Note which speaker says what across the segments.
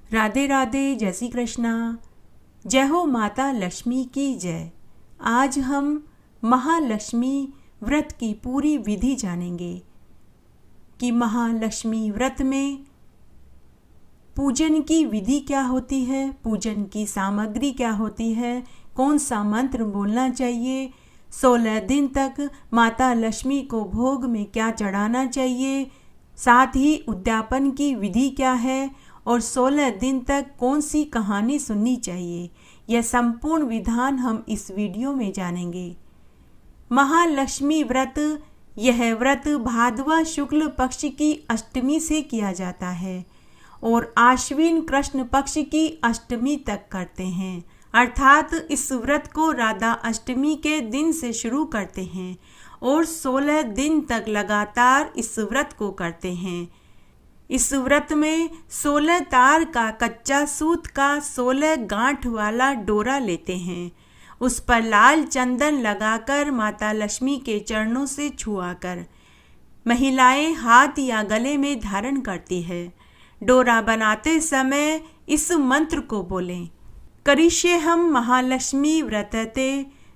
Speaker 1: राधे राधे, जय श्री कृष्णा। जय हो माता लक्ष्मी की जय। आज हम महालक्ष्मी व्रत की पूरी विधि जानेंगे कि महालक्ष्मी व्रत में पूजन की विधि क्या होती है, पूजन की सामग्री क्या होती है, कौन सा मंत्र बोलना चाहिए, 16 दिन तक माता लक्ष्मी को भोग में क्या चढ़ाना चाहिए, साथ ही उद्यापन की विधि क्या है और 16 दिन तक कौन सी कहानी सुननी चाहिए। यह संपूर्ण विधान हम इस वीडियो में जानेंगे। महालक्ष्मी व्रत, यह व्रत भाद्रपद शुक्ल पक्ष की अष्टमी से किया जाता है और आश्विन कृष्ण पक्ष की अष्टमी तक करते हैं। अर्थात इस व्रत को राधा अष्टमी के दिन से शुरू करते हैं और 16 दिन तक लगातार इस व्रत को करते हैं। इस व्रत में 16 तार का कच्चा सूत का 16 गांठ वाला डोरा लेते हैं। उस पर लाल चंदन लगाकर माता लक्ष्मी के चरणों से छुआकर महिलाएं हाथ या गले में धारण करती है। डोरा बनाते समय इस मंत्र को बोलें, करिष्येऽहं महालक्ष्मी व्रतते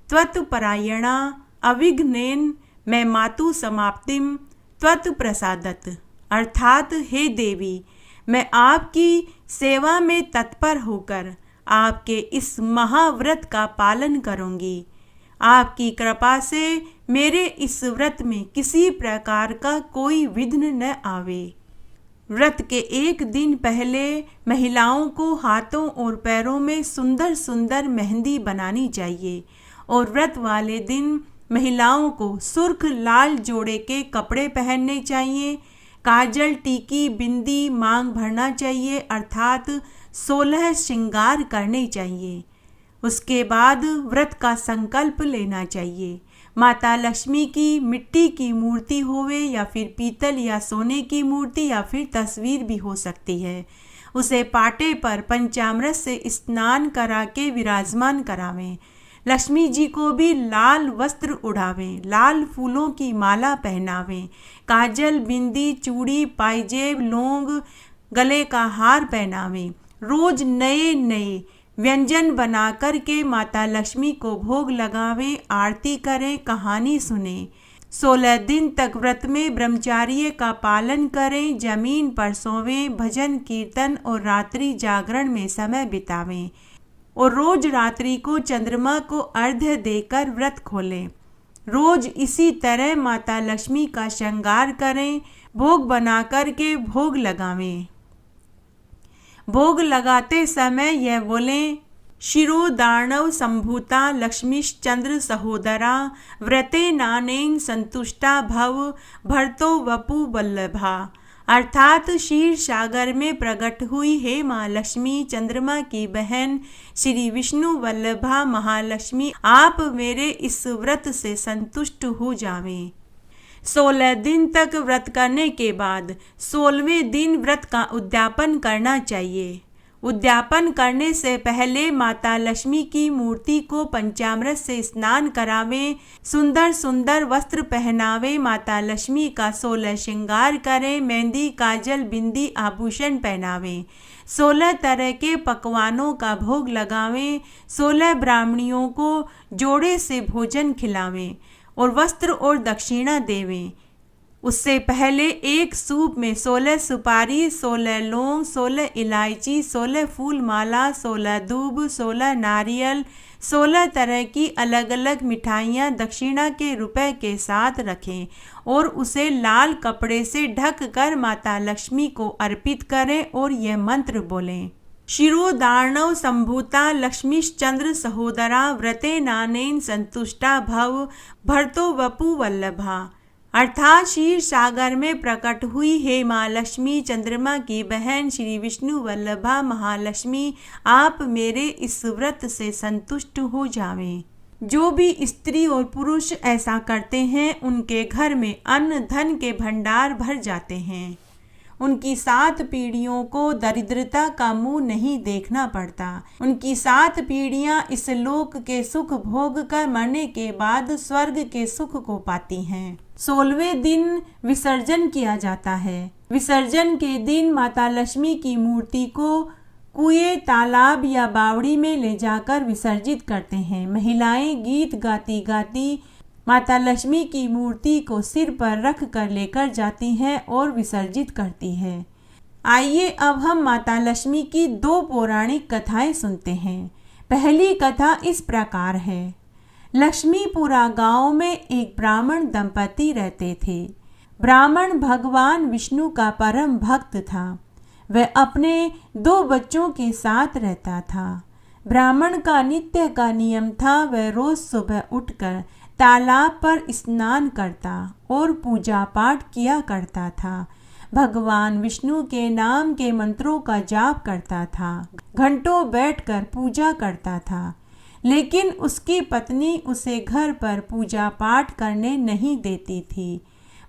Speaker 1: त्वत्परायणा अविघ्नेन मैं मातु समाप्तिम त्वत्प्रसादत्। अर्थात हे देवी, मैं आपकी सेवा में तत्पर होकर आपके इस महाव्रत का पालन करूंगी। आपकी कृपा से मेरे इस व्रत में किसी प्रकार का कोई विघ्न न आवे। व्रत के एक दिन पहले महिलाओं को हाथों और पैरों में सुंदर सुंदर मेहंदी बनानी चाहिए और व्रत वाले दिन महिलाओं को सुर्ख लाल जोड़े के कपड़े पहनने चाहिए। काजल, टीकी, बिंदी, मांग भरना चाहिए, अर्थात 16 श्रृंगार करने चाहिए। उसके बाद व्रत का संकल्प लेना चाहिए। माता लक्ष्मी की मिट्टी की मूर्ति होवे या फिर पीतल या सोने की मूर्ति या फिर तस्वीर भी हो सकती है। उसे पाटे पर पंचामृत से स्नान करा के विराजमान करावें। लक्ष्मी जी को भी लाल वस्त्र उड़ावें, लाल फूलों की माला पहनावें, काजल, बिंदी, चूड़ी, पायजेब, लौंग, गले का हार पहनावें। रोज नए नए व्यंजन बना कर के माता लक्ष्मी को भोग लगावें, आरती करें, कहानी सुने। 16 दिन तक व्रत में ब्रह्मचर्य का पालन करें, जमीन पर सोवें, भजन कीर्तन और रात्रि जागरण में समय बितावें और रोज रात्रि को चंद्रमा को अर्घ्य देकर व्रत खोलें। रोज इसी तरह माता लक्ष्मी का श्रृंगार करें, भोग बना कर के भोग लगावें। भोग लगाते समय यह बोलें, शिरोदार्णव संभूता लक्ष्मीश्चंद्र सहोदरा व्रते नानेन संतुष्टा भव भर्तो वपु वल्लभा। अर्थात क्षीर सागर में प्रकट हुई हे माँ लक्ष्मी, चंद्रमा की बहन श्री विष्णु वल्लभा महालक्ष्मी, आप मेरे इस व्रत से संतुष्ट हो जावें। 16 दिन तक व्रत करने के बाद 16वें दिन व्रत का उद्यापन करना चाहिए। उद्यापन करने से पहले माता लक्ष्मी की मूर्ति को पंचामृत से स्नान करावें, सुंदर सुंदर वस्त्र पहनावें, माता लक्ष्मी का 16 श्रृंगार करें, मेहंदी, काजल, बिंदी, आभूषण पहनावें, 16 तरह के पकवानों का भोग लगावें, 16 ब्राह्मणियों को जोड़े से भोजन खिलावें और वस्त्र और दक्षिणा देवें। उससे पहले एक सूप में 16 सुपारी, 16 लौंग, 16 इलायची, 16 फूल माला, 16 दूब, 16 नारियल, 16 तरह की अलग अलग मिठाइयाँ दक्षिणा के रुपए के साथ रखें और उसे लाल कपड़े से ढक कर माता लक्ष्मी को अर्पित करें और यह मंत्र बोलें, शिरोदार्णव संभूता लक्ष्मीश्चंद्र सहोदरा व्रते नानेन संतुष्टा भव भर्तो वपु वल्लभा। अर्थात क्षीर सागर में प्रकट हुई हे माँ लक्ष्मी, चंद्रमा की बहन श्री विष्णु वल्लभा महालक्ष्मी, आप मेरे इस व्रत से संतुष्ट हो जावें। जो भी स्त्री और पुरुष ऐसा करते हैं उनके घर में अन्न धन के भंडार भर जाते हैं। उनकी 7 पीढ़ियों को दरिद्रता का मुंह नहीं देखना पड़ता। उनकी 7 पीढ़ियां इस लोक के सुख भोग कर मरने के बाद स्वर्ग के सुख को पाती हैं। 16वें दिन विसर्जन किया जाता है। विसर्जन के दिन माता लक्ष्मी की मूर्ति को कुएं, तालाब या बावड़ी में ले जाकर विसर्जित करते हैं। महिलाएं गीत गाती गाती माता लक्ष्मी की मूर्ति को सिर पर रख कर लेकर जाती हैं और विसर्जित करती है। आइए अब हम माता लक्ष्मी की 2 पौराणिक कथाएं सुनते हैं। पहली कथा इस प्रकार है। लक्ष्मीपुरा गांव में एक ब्राह्मण दंपति रहते थे। ब्राह्मण भगवान विष्णु का परम भक्त था। वह अपने 2 बच्चों के साथ रहता था। ब्राह्मण का नित्य का नियम था, वह रोज सुबह उठकर तालाब पर स्नान करता और पूजा पाठ किया करता था। भगवान विष्णु के नाम के मंत्रों का जाप करता था, घंटों बैठकर पूजा करता था। लेकिन उसकी पत्नी उसे घर पर पूजा पाठ करने नहीं देती थी।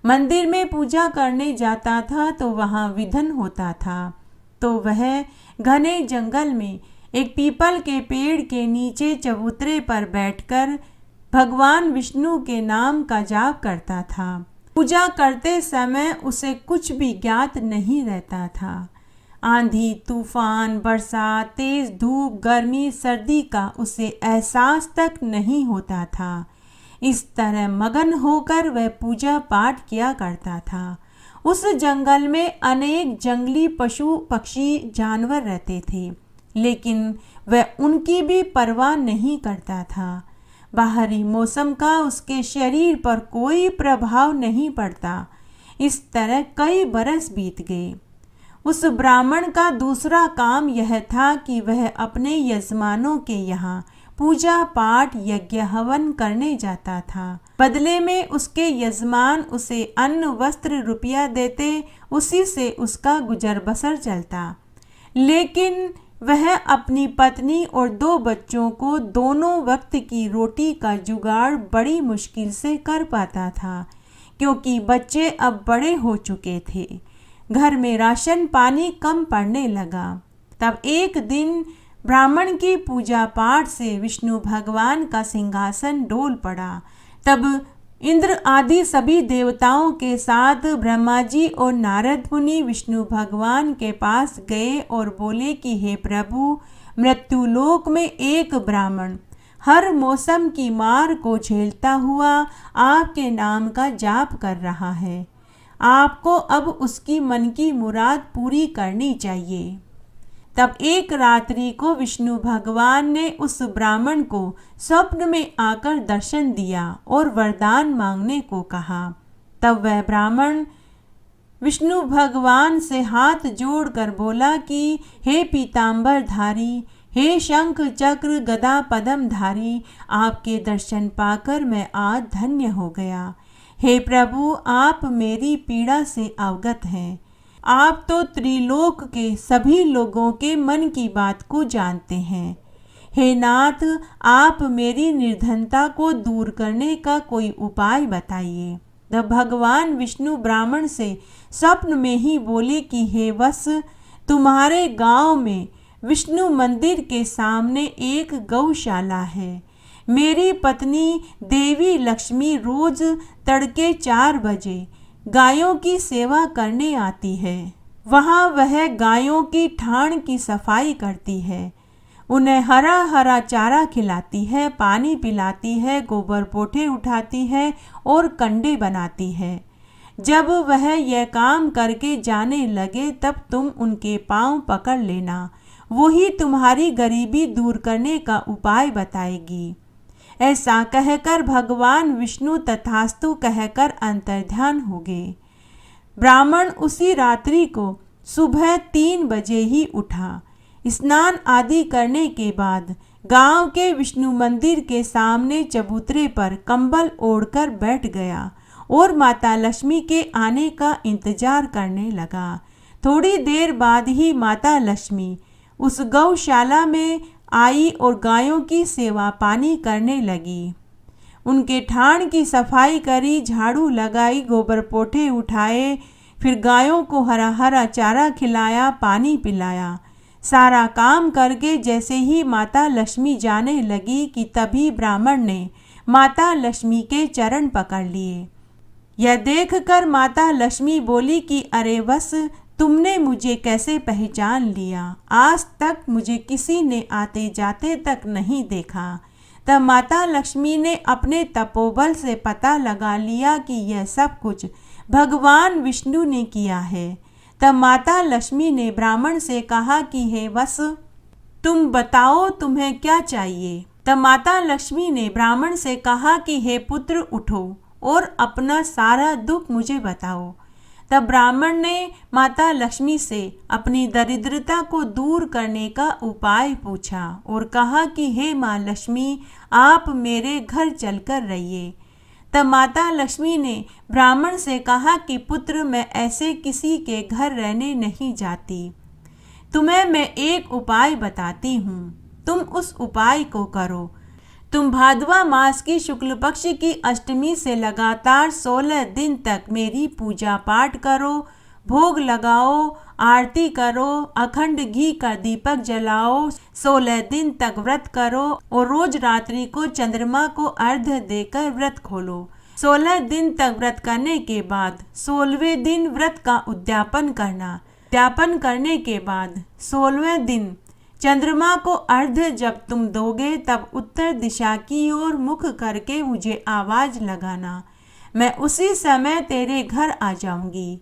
Speaker 1: मंदिर में पूजा करने जाता था तो वहाँ विघ्न होता था, तो वह घने जंगल में एक पीपल के पेड़ के नीचे चबूतरे पर बैठकर भगवान विष्णु के नाम का जाप करता था। पूजा करते समय उसे कुछ भी ज्ञात नहीं रहता था। आंधी, तूफान, बरसात, तेज धूप, गर्मी, सर्दी का उसे एहसास तक नहीं होता था। इस तरह मगन होकर वह पूजा पाठ किया करता था। उस जंगल में अनेक जंगली पशु, पक्षी, जानवर रहते थे, लेकिन वह उनकी भी परवाह नहीं करता था। बाहरी मौसम का उसके शरीर पर कोई प्रभाव नहीं पड़ता। इस तरह कई बरस बीत गए। उस ब्राह्मण का दूसरा काम यह था कि वह अपने यजमानों के यहाँ पूजा पाठ, यज्ञ, हवन करने जाता था। बदले में उसके यजमान उसे अन्न, वस्त्र, रुपया देते, उसी से उसका गुजर बसर चलता। लेकिन वह अपनी पत्नी और 2 बच्चों को दोनों वक्त की रोटी का जुगाड़ बड़ी मुश्किल से कर पाता था, क्योंकि बच्चे अब बड़े हो चुके थे। घर में राशन पानी कम पड़ने लगा। तब एक दिन ब्राह्मण की पूजा पाठ से विष्णु भगवान का सिंहासन डोल पड़ा। तब इंद्र आदि सभी देवताओं के साथ ब्रह्मा जी और नारद मुनि विष्णु भगवान के पास गए और बोले कि हे प्रभु, मृत्युलोक में एक ब्राह्मण हर मौसम की मार को झेलता हुआ आपके नाम का जाप कर रहा है। आपको अब उसकी मन की मुराद पूरी करनी चाहिए। तब एक रात्रि को विष्णु भगवान ने उस ब्राह्मण को स्वप्न में आकर दर्शन दिया और वरदान मांगने को कहा। तब वह ब्राह्मण विष्णु भगवान से हाथ जोड़कर बोला कि हे पीतांबर धारी, हे शंख चक्र गदा पद्म धारी, आपके दर्शन पाकर मैं आज धन्य हो गया। हे प्रभु, आप मेरी पीड़ा से अवगत हैं। आप तो त्रिलोक के सभी लोगों के मन की बात को जानते हैं। हे नाथ, आप मेरी निर्धनता को दूर करने का कोई उपाय बताइए। तब भगवान विष्णु ब्राह्मण से स्वप्न में ही बोले कि हे वत्स, तुम्हारे गांव में विष्णु मंदिर के सामने एक गौशाला है। मेरी पत्नी देवी लक्ष्मी रोज तड़के 4 बजे गायों की सेवा करने आती है। वहाँ वह गायों की ठाण की सफाई करती है, उन्हें हरा हरा चारा खिलाती है, पानी पिलाती है, गोबर पोठे उठाती है और कंडे बनाती है। जब वह यह काम करके जाने लगे तब तुम उनके पांव पकड़ लेना, वही तुम्हारी गरीबी दूर करने का उपाय बताएगी। ऐसा कहकर भगवान विष्णु तथास्तु कहकर अंतर्ध्यान हो गए। ब्राह्मण उसी रात्रि को सुबह 3 बजे ही उठा। स्नान आदि करने के बाद गांव के विष्णु मंदिर के सामने चबूतरे पर कंबल ओढ़कर बैठ गया और माता लक्ष्मी के आने का इंतजार करने लगा। थोड़ी देर बाद ही माता लक्ष्मी उस गौशाला में आई और गायों की सेवा पानी करने लगी। उनके ठाण की सफाई करी, झाड़ू लगाई, गोबर पोठे उठाए, फिर गायों को हरा हरा चारा खिलाया, पानी पिलाया। सारा काम करके जैसे ही माता लक्ष्मी जाने लगी कि तभी ब्राह्मण ने माता लक्ष्मी के चरण पकड़ लिए। यह देखकर माता लक्ष्मी बोली कि अरे वत्स, तुमने मुझे कैसे पहचान लिया? आज तक मुझे किसी ने आते जाते तक नहीं देखा। तब माता लक्ष्मी ने अपने तपोबल से पता लगा लिया कि यह सब कुछ भगवान विष्णु ने किया है। तब माता लक्ष्मी ने ब्राह्मण से कहा कि हे वत्स, तुम बताओ तुम्हें क्या चाहिए। तब माता लक्ष्मी ने ब्राह्मण से कहा कि हे पुत्र, उठो और अपना सारा दुख मुझे बताओ। तब ब्राह्मण ने माता लक्ष्मी से अपनी दरिद्रता को दूर करने का उपाय पूछा और कहा कि हे माँ लक्ष्मी, आप मेरे घर चलकर रहिए। तब माता लक्ष्मी ने ब्राह्मण से कहा कि पुत्र, मैं ऐसे किसी के घर रहने नहीं जाती। तुम्हें मैं एक उपाय बताती हूँ, तुम उस उपाय को करो। तुम भादवा मास की शुक्ल पक्ष की अष्टमी से लगातार 16 दिन तक मेरी पूजा पाठ करो, भोग लगाओ, आरती करो, अखंड घी का दीपक जलाओ, 16 दिन तक व्रत करो और रोज रात्रि को चंद्रमा को अर्घ्य देकर व्रत खोलो। 16 दिन तक व्रत करने के बाद 16वें दिन व्रत का उद्यापन करना। उद्यापन करने के बाद 16वें दिन चंद्रमा को अर्घ्य जब तुम दोगे तब उत्तर दिशा की ओर मुख करके मुझे आवाज लगाना। मैं उसी समय तेरे घर आ जाऊंगी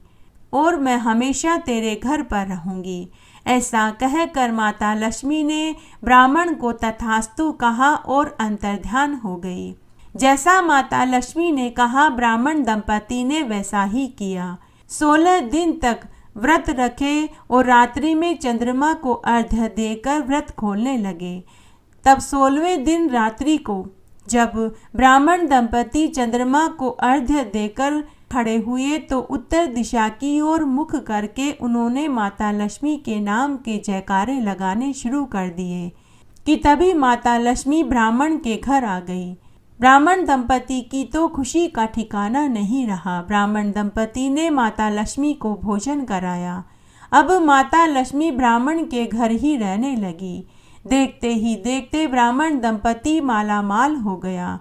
Speaker 1: और मैं हमेशा तेरे घर पर रहूंगी। ऐसा कहकर माता लक्ष्मी ने ब्राह्मण को तथास्तु कहा और अंतर्ध्यान हो गई। जैसा माता लक्ष्मी ने कहा, ब्राह्मण दंपति ने वैसा ही किया। 16 दिन तक व्रत रखे और रात्रि में चंद्रमा को अर्घ्य देकर व्रत खोलने लगे। तब 16वें दिन रात्रि को जब ब्राह्मण दंपति चंद्रमा को अर्घ्य देकर खड़े हुए तो उत्तर दिशा की ओर मुख करके उन्होंने माता लक्ष्मी के नाम के जयकारे लगाने शुरू कर दिए कि तभी माता लक्ष्मी ब्राह्मण के घर आ गई। ब्राह्मण दंपति की तो खुशी का ठिकाना नहीं रहा। ब्राह्मण दंपति ने माता लक्ष्मी को भोजन कराया। अब माता लक्ष्मी ब्राह्मण के घर ही रहने लगी। देखते ही देखते ब्राह्मण दंपति मालामाल हो गया।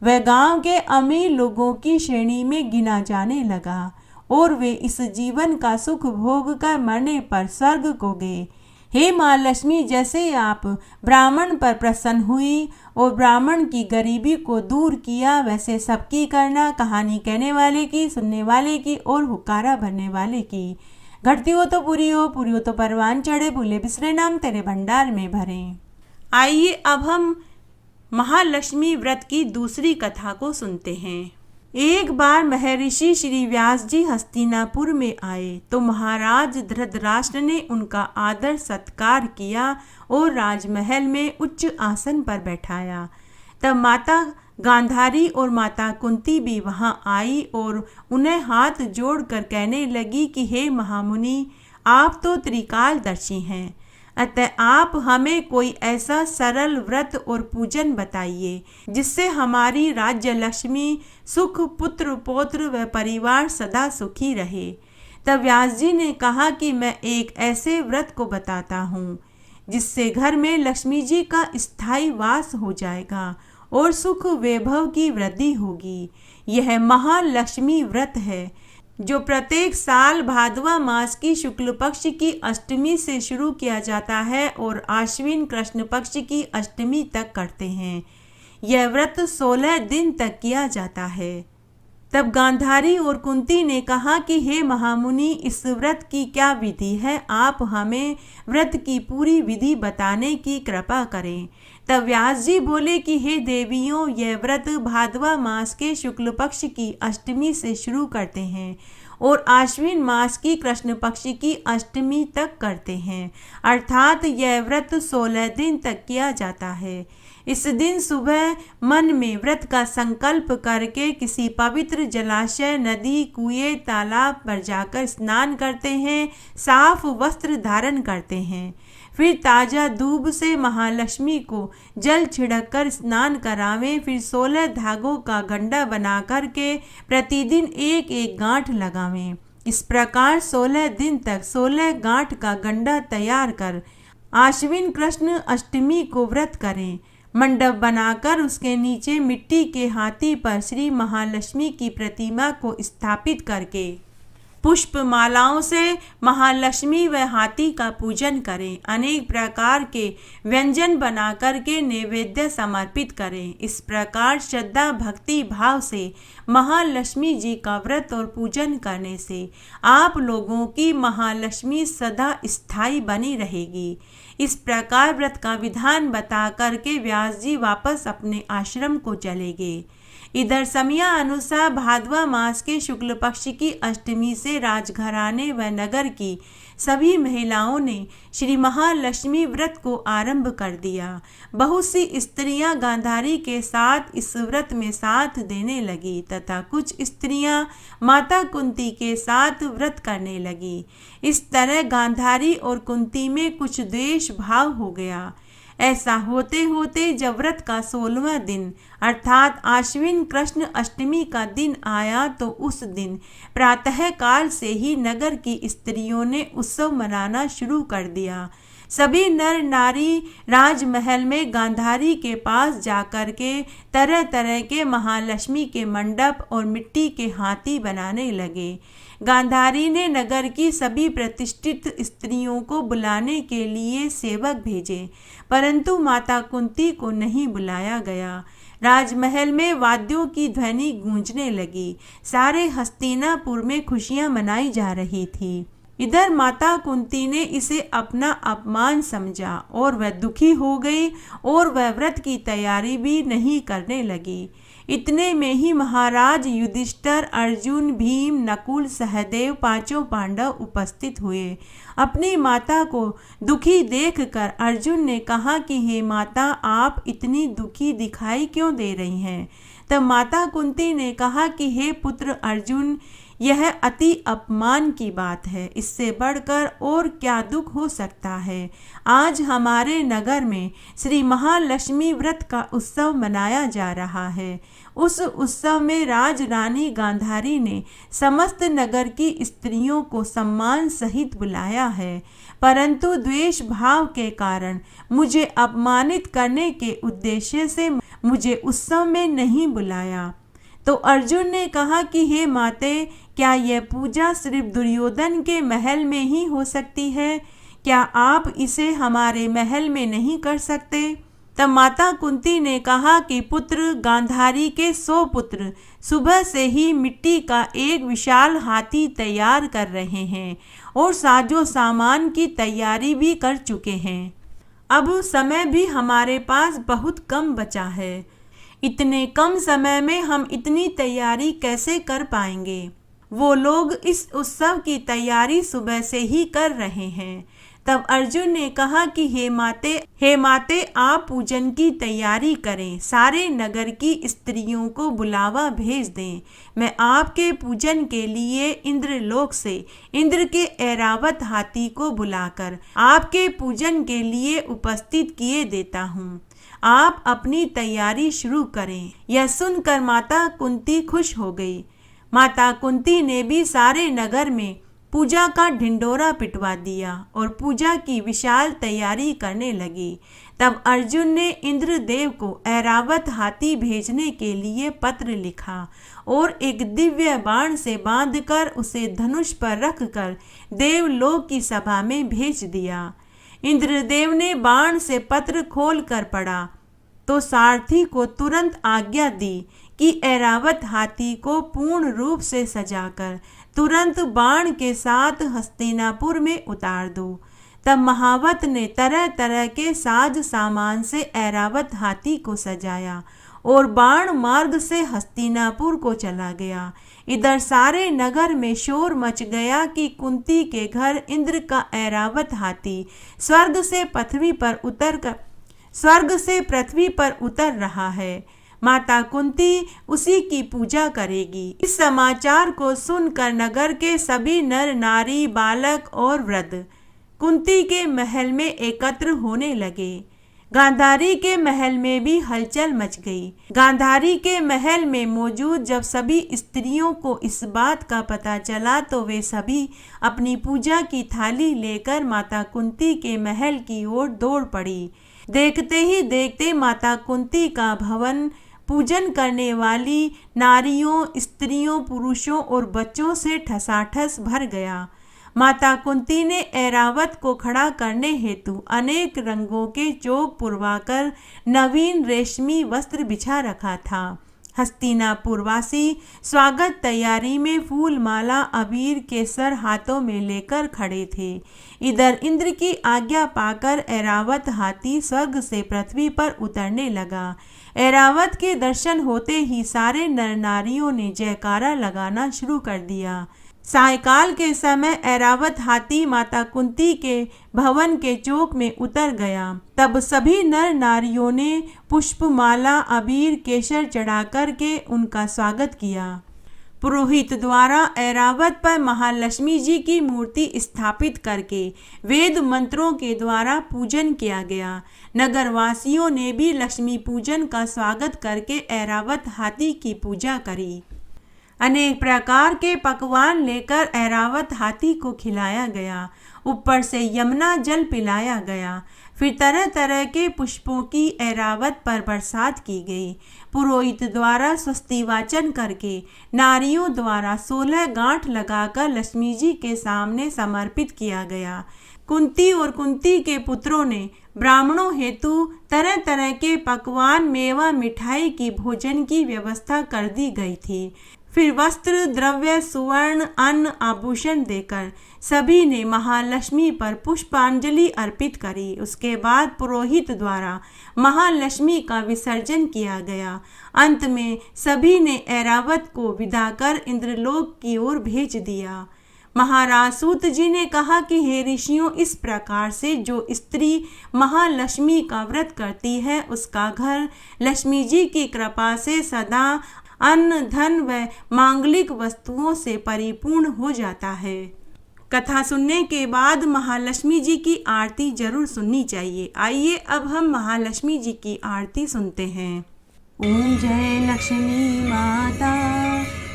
Speaker 1: वह गांव के अमीर लोगों की श्रेणी में गिना जाने लगा और वे इस जीवन का सुख भोग कर मरने पर स्वर्ग को गए। हे माँ लक्ष्मी, जैसे आप ब्राह्मण पर प्रसन्न हुई और ब्राह्मण की गरीबी को दूर किया, वैसे सबकी करना, कहानी कहने वाले की, सुनने वाले की और हुक्कारा भरने वाले की। घटती हो तो पूरी हो, पूरी हो तो परवान चढ़े, भूले बिसरे नाम तेरे भंडार में भरे। आइए अब हम महालक्ष्मी व्रत की दूसरी कथा को सुनते हैं। एक बार महर्षि श्री व्यास जी हस्तिनापुर में आए तो महाराज धृतराष्ट्र ने उनका आदर सत्कार किया और राजमहल में उच्च आसन पर बैठाया। तब माता गांधारी और माता कुंती भी वहां आई और उन्हें हाथ जोड़कर कहने लगी कि हे महामुनि, आप तो त्रिकालदर्शी हैं, अतः आप हमें कोई ऐसा सरल व्रत और पूजन बताइए जिससे हमारी राज्य लक्ष्मी, सुख, पुत्र पौत्र व परिवार सदा सुखी रहे। तब व्यास जी ने कहा कि मैं एक ऐसे व्रत को बताता हूँ जिससे घर में लक्ष्मी जी का स्थायी वास हो जाएगा और सुख वैभव की वृद्धि होगी। यह महालक्ष्मी व्रत है जो प्रत्येक साल भादवा मास की शुक्ल पक्ष की अष्टमी से शुरू किया जाता है और आश्विन कृष्ण पक्ष की अष्टमी तक करते हैं। यह व्रत 16 दिन तक किया जाता है। तब गांधारी और कुंती ने कहा कि हे महामुनि, इस व्रत की क्या विधि है? आप हमें व्रत की पूरी विधि बताने की कृपा करें। तब व्यास जी बोले कि हे देवियों, यह व्रत भादवा मास के शुक्ल पक्ष की अष्टमी से शुरू करते हैं और आश्विन मास की कृष्ण पक्ष की अष्टमी तक करते हैं, अर्थात यह व्रत 16 दिन तक किया जाता है। इस दिन सुबह मन में व्रत का संकल्प करके किसी पवित्र जलाशय, नदी, कुएं, तालाब पर जाकर स्नान करते हैं, साफ वस्त्र धारण करते हैं, फिर ताजा दूब से महालक्ष्मी को जल छिड़ककर स्नान करावें, फिर 16 धागों का गंडा बना करके प्रतिदिन एक एक गांठ लगावें। इस प्रकार 16 दिन तक 16 गांठ का गंडा तैयार कर आश्विन कृष्ण अष्टमी को व्रत करें। मंडप बनाकर उसके नीचे मिट्टी के हाथी पर श्री महालक्ष्मी की प्रतिमा को स्थापित करके पुष्प मालाओं से महालक्ष्मी व हाथी का पूजन करें। अनेक प्रकार के व्यंजन बना करके नैवेद्य समर्पित करें। इस प्रकार श्रद्धा भक्ति भाव से महालक्ष्मी जी का व्रत और पूजन करने से आप लोगों की महालक्ष्मी सदा स्थायी बनी रहेगी। इस प्रकार व्रत का विधान बता करके व्यास जी वापस अपने आश्रम को चले गए। इधर समया अनुसार भाद्वा मास के शुक्ल पक्ष की अष्टमी से राजघराने व नगर की सभी महिलाओं ने श्री महालक्ष्मी व्रत को आरंभ कर दिया। बहुत सी स्त्रियां गांधारी के साथ इस व्रत में साथ देने लगी तथा कुछ स्त्रियां माता कुंती के साथ व्रत करने लगी। इस तरह गांधारी और कुंती में कुछ द्वेष भाव हो गया। ऐसा होते होते जब व्रत का 16वां दिन अर्थात आश्विन कृष्ण अष्टमी का दिन आया तो उस दिन प्रातः काल से ही नगर की स्त्रियों ने उत्सव मनाना शुरू कर दिया। सभी नर नारी राजमहल में गांधारी के पास जाकर के तरह तरह के महालक्ष्मी के मंडप और मिट्टी के हाथी बनाने लगे। गांधारी ने नगर की सभी प्रतिष्ठित स्त्रियों को बुलाने के लिए सेवक भेजे, परंतु माता कुंती को नहीं बुलाया गया। राजमहल में वाद्यों की ध्वनि गूंजने लगी। सारे हस्तिनापुर में खुशियां मनाई जा रही थी। इधर माता कुंती ने इसे अपना अपमान समझा और वह दुखी हो गई और वह व्रत की तैयारी भी नहीं करने लगी। इतने में ही महाराज युधिष्ठिर, अर्जुन, भीम, नकुल, सहदेव पांचों पांडव उपस्थित हुए। अपनी माता को दुखी देखकर अर्जुन ने कहा कि हे माता, आप इतनी दुखी दिखाई क्यों दे रही हैं? तब माता कुंती ने कहा कि हे पुत्र अर्जुन, यह अति अपमान की बात है। इससे बढ़कर और क्या दुख हो सकता है। आज हमारे नगर में श्री महालक्ष्मी व्रत का उत्सव मनाया जा रहा है। उस उत्सव में राज रानी गांधारी ने समस्त नगर की स्त्रियों को सम्मान सहित बुलाया है, परंतु द्वेष भाव के कारण मुझे अपमानित करने के उद्देश्य से मुझे उत्सव में नहीं बुलाया। तो अर्जुन ने कहा कि हे माते, क्या यह पूजा सिर्फ दुर्योधन के महल में ही हो सकती है? क्या आप इसे हमारे महल में नहीं कर सकते? तब माता कुंती ने कहा कि पुत्र, गांधारी के 100 पुत्र सुबह से ही मिट्टी का एक विशाल हाथी तैयार कर रहे हैं और साजो सामान की तैयारी भी कर चुके हैं। अब समय भी हमारे पास बहुत कम बचा है। इतने कम समय में हम इतनी तैयारी कैसे कर पाएंगे? वो लोग इस उत्सव की तैयारी सुबह से ही कर रहे हैं। तब अर्जुन ने कहा कि हे माते, आप पूजन की तैयारी करें। सारे नगर की स्त्रियों को बुलावा भेज दें। मैं आपके पूजन के लिए इंद्रलोक से इंद्र के ऐरावत हाथी को बुलाकर आपके पूजन के लिए उपस्थित किए देता हूँ। आप अपनी तैयारी शुरू करें। यह सुनकर माता कुंती खुश हो गई। माता कुंती ने भी सारे नगर में पूजा का ढिंडोरा पिटवा दिया और पूजा की विशाल तैयारी करने लगी। तब अर्जुन ने इंद्रदेव को ऐरावत हाथी भेजने के लिए पत्र लिखा और एक दिव्य बाण से बांधकर उसे धनुष पर रखकर देवलोक की सभा में भेज दिया। इंद्रदेव ने बाण से पत्र खोल कर पढ़ा तो सारथी को तुरंत आज्ञा दी कि ऐरावत हाथी को पूर्ण रूप से सजाकर तुरंत बाण के साथ हस्तिनापुर में उतार दो। तब महावत ने तरह तरह के साज सामान से ऐरावत हाथी को सजाया और बाण मार्ग से हस्तिनापुर को चला गया। इधर सारे नगर में शोर मच गया कि कुंती के घर इंद्र का ऐरावत हाथी स्वर्ग से पृथ्वी पर उतर रहा है। माता कुंती उसी की पूजा करेगी। इस समाचार को सुनकर नगर के सभी नर नारी, बालक और वृद्ध कुंती के महल में एकत्र होने लगे। गांधारी के महल में भी हलचल मच गई। गांधारी के महल में मौजूद जब सभी स्त्रियों को इस बात का पता चला तो वे सभी अपनी पूजा की थाली लेकर माता कुंती के महल की ओर दौड़ पड़ी। देखते ही देखते माता कुंती का भवन पूजन करने वाली नारियों, स्त्रियों, पुरुषों और बच्चों से ठसाठस भर गया। माता कुंती ने ऐरावत को खड़ा करने हेतु अनेक रंगों के चौक पुरवाकर नवीन रेशमी वस्त्र बिछा रखा था। हस्तिनापुरवासी स्वागत तैयारी में फूल, माला, अबीर, केसर हाथों में लेकर खड़े थे। इधर इंद्र की आज्ञा पाकर ऐरावत हाथी स्वर्ग से पृथ्वी पर उतरने लगा। ऐरावत के दर्शन होते ही सारे नर नारियों ने जयकारा लगाना शुरू कर दिया। सायकाल के समय ऐरावत हाथी माता कुंती के भवन के चौक में उतर गया। तब सभी नर नारियों ने पुष्प, माला, अबीर, केसर चढ़ाकर के उनका स्वागत किया। पुरोहित द्वारा ऐरावत पर महालक्ष्मी जी की मूर्ति स्थापित करके वेद मंत्रों के द्वारा पूजन किया गया। नगरवासियों ने भी लक्ष्मी पूजन का स्वागत करके ऐरावत हाथी की पूजा करी। अनेक प्रकार के पकवान लेकर ऐरावत हाथी को खिलाया गया। ऊपर से यमुना जल पिलाया गया। फिर तरह तरह के पुष्पों की ऐरावत पर बरसात की गई। पुरोहित द्वारा स्वस्ति वाचन करके नारियों द्वारा 16 गांठ लगाकर लक्ष्मी जी के सामने समर्पित किया गया। कुंती और कुंती के पुत्रों ने ब्राह्मणों हेतु तरह तरह के पकवान, मेवा, मिठाई की भोजन की व्यवस्था कर दी गई थी। फिर वस्त्र, द्रव्य, सुवर्ण, अन्न, आभूषण देकर सभी ने महालक्ष्मी पर पुष्पांजलि अर्पित करी। उसके बाद पुरोहित द्वारा महालक्ष्मी का विसर्जन किया गया। अंत में सभी ने ऐरावत को विदा कर इंद्रलोक की ओर भेज दिया। महाराज सूत जी ने कहा कि हे ऋषियों, इस प्रकार से जो स्त्री महालक्ष्मी का व्रत करती है उसका घर लक्ष्मी जी की कृपा से सदा अन्न, धन व मांगलिक वस्तुओं से परिपूर्ण हो जाता है। कथा सुनने के बाद महालक्ष्मी जी की आरती जरूर सुननी चाहिए। आइए अब हम महालक्ष्मी जी की आरती सुनते हैं। ओम जय लक्ष्मी माता,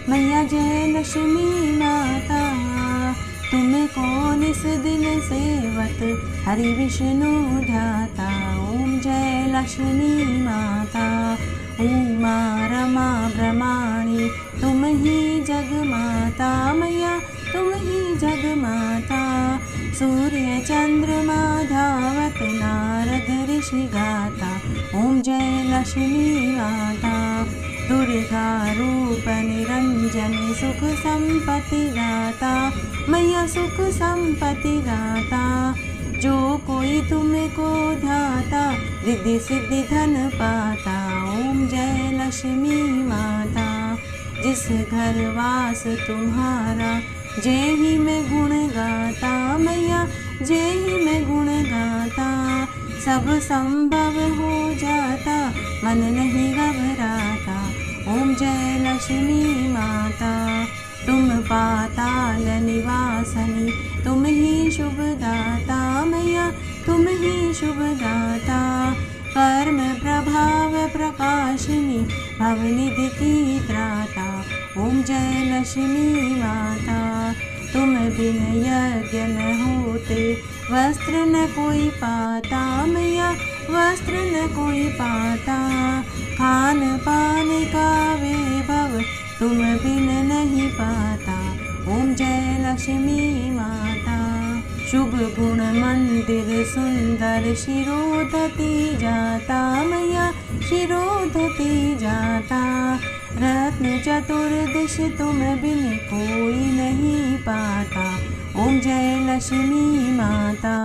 Speaker 1: मैया जय लक्ष्मी माता, तुमको निस दिन सेवत हरि विष्णु ध्याता। ओम जय लक्ष्मी माता, उमा रमा ब्रह्माणी, तुम ही जग माता, मैया तुम ही जग माता। सूर्य चंद्रमा धावत नारद ऋषि गाता। ओम जय लक्ष्मी माता, दुर्गा रूप निरंजनी, सुख संपत्ति दाता, मैया सुख संपत्ति दाता। जो कोई तुमको ध्याता रिद्धि सिद्धि धन पाता। ओम जय लक्ष्मी माता, जिस घर वास तुम्हारा जय ही मैं गुण गाता, मैया जय ही मैं गुण गाता। सब संभव हो जाता, मन नहीं घबराता। ओम जय लक्ष्मी माता, तुम पाताल निवासनी, तुम ही शुभ दाता, मैया तुम ही शुभ दाता। कर्म प्रभाव प्रकाशिनी, भवनिधि की त्राता। ओम जय लक्ष्मी माता, तुम बिन यज्ञ न होते, वस्त्र न कोई पाता, मैया वस्त्र न कोई पाता। खान पान का वैभव तुम बिन नहीं पाता। ओम जय लक्ष्मी माता, शुभ गुण मंदिर सुंदर शिरोधती जाता, मैया शिरोधती जाता। रत्न चतुर्दश तुम बिन कोई नहीं पाता। ओम जय लक्ष्मी माता,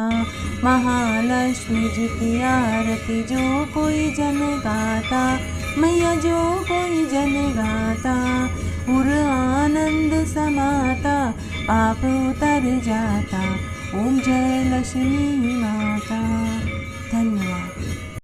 Speaker 1: महालक्ष्मी जी की आरती जो कोई जन गाता, मैया जो कोई जन गाता। उर आनंद समाता, पाप उतर जाता। ओम जय लक्ष्मी माता। धन्यवाद।